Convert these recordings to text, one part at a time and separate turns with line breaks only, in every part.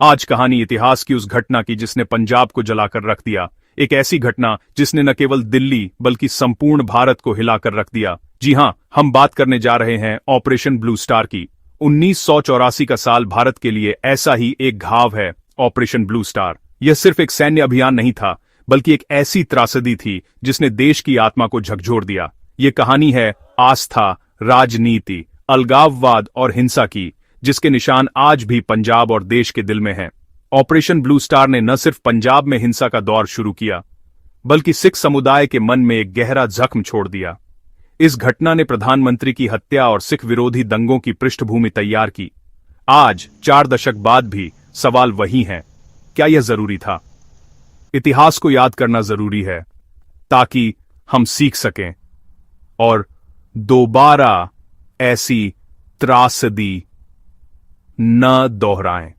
आज कहानी इतिहास की उस घटना की जिसने पंजाब को जलाकर रख दिया। एक ऐसी घटना जिसने न केवल दिल्ली बल्कि संपूर्ण भारत को हिलाकर रख दिया। जी हां, हम बात करने जा रहे हैं ऑपरेशन ब्लू स्टार की। 1984 का साल भारत के लिए ऐसा ही एक घाव है। ऑपरेशन ब्लू स्टार यह सिर्फ एक सैन्य अभियान नहीं था, बल्कि एक ऐसी त्रासदी थी जिसने देश की आत्मा को झकझोर दिया। ये कहानी है आस्था, राजनीति, अलगाववाद और हिंसा की, जिसके निशान आज भी पंजाब और देश के दिल में हैं। ऑपरेशन ब्लू स्टार ने न सिर्फ पंजाब में हिंसा का दौर शुरू किया, बल्कि सिख समुदाय के मन में एक गहरा जख्म छोड़ दिया। इस घटना ने प्रधानमंत्री की हत्या और सिख विरोधी दंगों की पृष्ठभूमि तैयार की। आज 4 दशक बाद भी सवाल वही है, क्या यह जरूरी था? इतिहास को याद करना जरूरी है ताकि हम सीख सकें और दोबारा ऐसी त्रासदी न दोहराएं।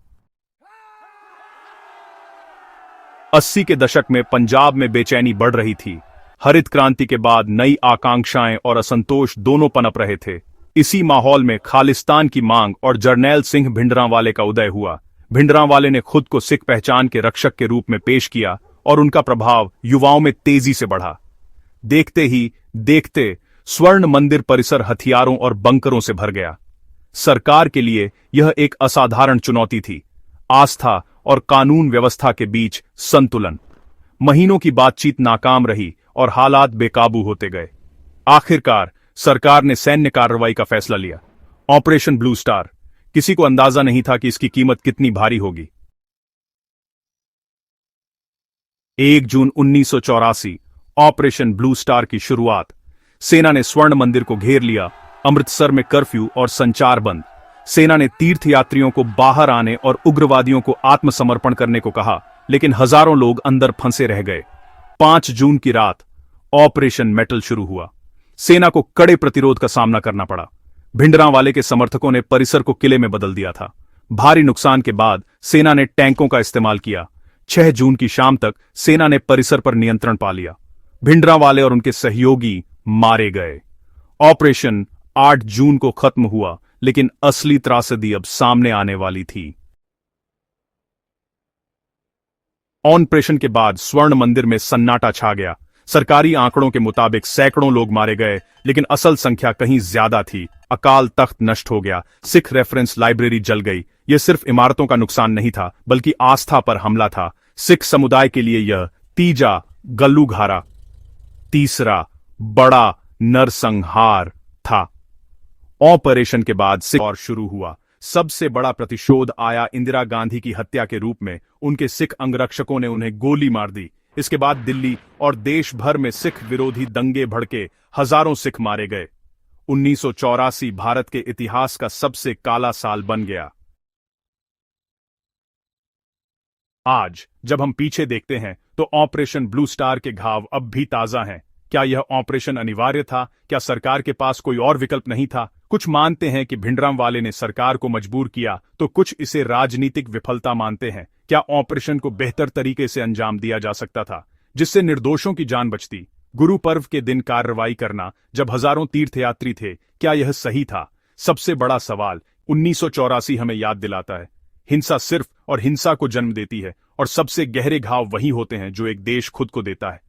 80 के दशक में पंजाब में बेचैनी बढ़ रही थी। हरित क्रांति के बाद नई आकांक्षाएं और असंतोष दोनों पनप रहे थे। इसी माहौल में खालिस्तान की मांग और जरनैल सिंह भिंडरांवाले का उदय हुआ। भिंडरांवाले ने खुद को सिख पहचान के रक्षक के रूप में पेश किया और उनका प्रभाव युवाओं में तेजी से बढ़ा। देखते ही देखते स्वर्ण मंदिर परिसर हथियारों और बंकरों से भर गया। सरकार के लिए यह एक असाधारण चुनौती थी, आस्था और कानून व्यवस्था के बीच संतुलन। महीनों की बातचीत नाकाम रही और हालात बेकाबू होते गए। आखिरकार सरकार ने सैन्य कार्रवाई का फैसला लिया, ऑपरेशन ब्लू स्टार। किसी को अंदाजा नहीं था कि इसकी कीमत कितनी भारी होगी। 1 जून 1984 ऑपरेशन ब्लू स्टार की शुरुआत। सेना ने स्वर्ण मंदिर को घेर लिया। अमृतसर में कर्फ्यू और संचार बंद। सेना ने तीर्थयात्रियों को बाहर आने और उग्रवादियों को आत्मसमर्पण करने को कहा, लेकिन हजारों लोग अंदर फंसे रह गए। 5 जून की रात ऑपरेशन मेटल शुरू हुआ। सेना को कड़े प्रतिरोध का सामना करना पड़ा। भिंडरांवाले के समर्थकों ने परिसर को किले में बदल दिया था। भारी नुकसान के बाद सेना ने टैंकों का इस्तेमाल किया। 6 जून की शाम तक सेना ने परिसर पर नियंत्रण पा लिया। भिंडरांवाले और उनके सहयोगी मारे गए। ऑपरेशन 8 जून को खत्म हुआ, लेकिन असली त्रासदी अब सामने आने वाली थी। ऑपरेशन के बाद स्वर्ण मंदिर में सन्नाटा छा गया। सरकारी आंकड़ों के मुताबिक सैकड़ों लोग मारे गए, लेकिन असल संख्या कहीं ज्यादा थी। अकाल तख्त नष्ट हो गया। सिख रेफरेंस लाइब्रेरी जल गई। यह सिर्फ इमारतों का नुकसान नहीं था, बल्कि आस्था पर हमला था। सिख समुदाय के लिए यह तीजा गल्लूघारा, तीसरा बड़ा नरसंहार था। ऑपरेशन के बाद सिख और शुरू हुआ। सबसे बड़ा प्रतिशोध आया इंदिरा गांधी की हत्या के रूप में। उनके सिख अंगरक्षकों ने उन्हें गोली मार दी। इसके बाद दिल्ली और देश भर में सिख विरोधी दंगे भड़के। हजारों सिख मारे गए। 1984 भारत के इतिहास का सबसे काला साल बन गया। आज जब हम पीछे देखते हैं तो ऑपरेशन ब्लू स्टार के घाव अब भी ताजा हैं। क्या यह ऑपरेशन अनिवार्य था? क्या सरकार के पास कोई और विकल्प नहीं था? कुछ मानते हैं कि भिंडरांवाले ने सरकार को मजबूर किया, तो कुछ इसे राजनीतिक विफलता मानते हैं। क्या ऑपरेशन को बेहतर तरीके से अंजाम दिया जा सकता था, जिससे निर्दोषों की जान बचती? गुरु पर्व के दिन कार्रवाई करना, जब हजारों तीर्थयात्री थे, क्या यह सही था? सबसे बड़ा सवाल 1984 हमें याद दिलाता है, हिंसा सिर्फ और हिंसा को जन्म देती है, और सबसे गहरे घाव वही होते हैं जो एक देश खुद को देता है।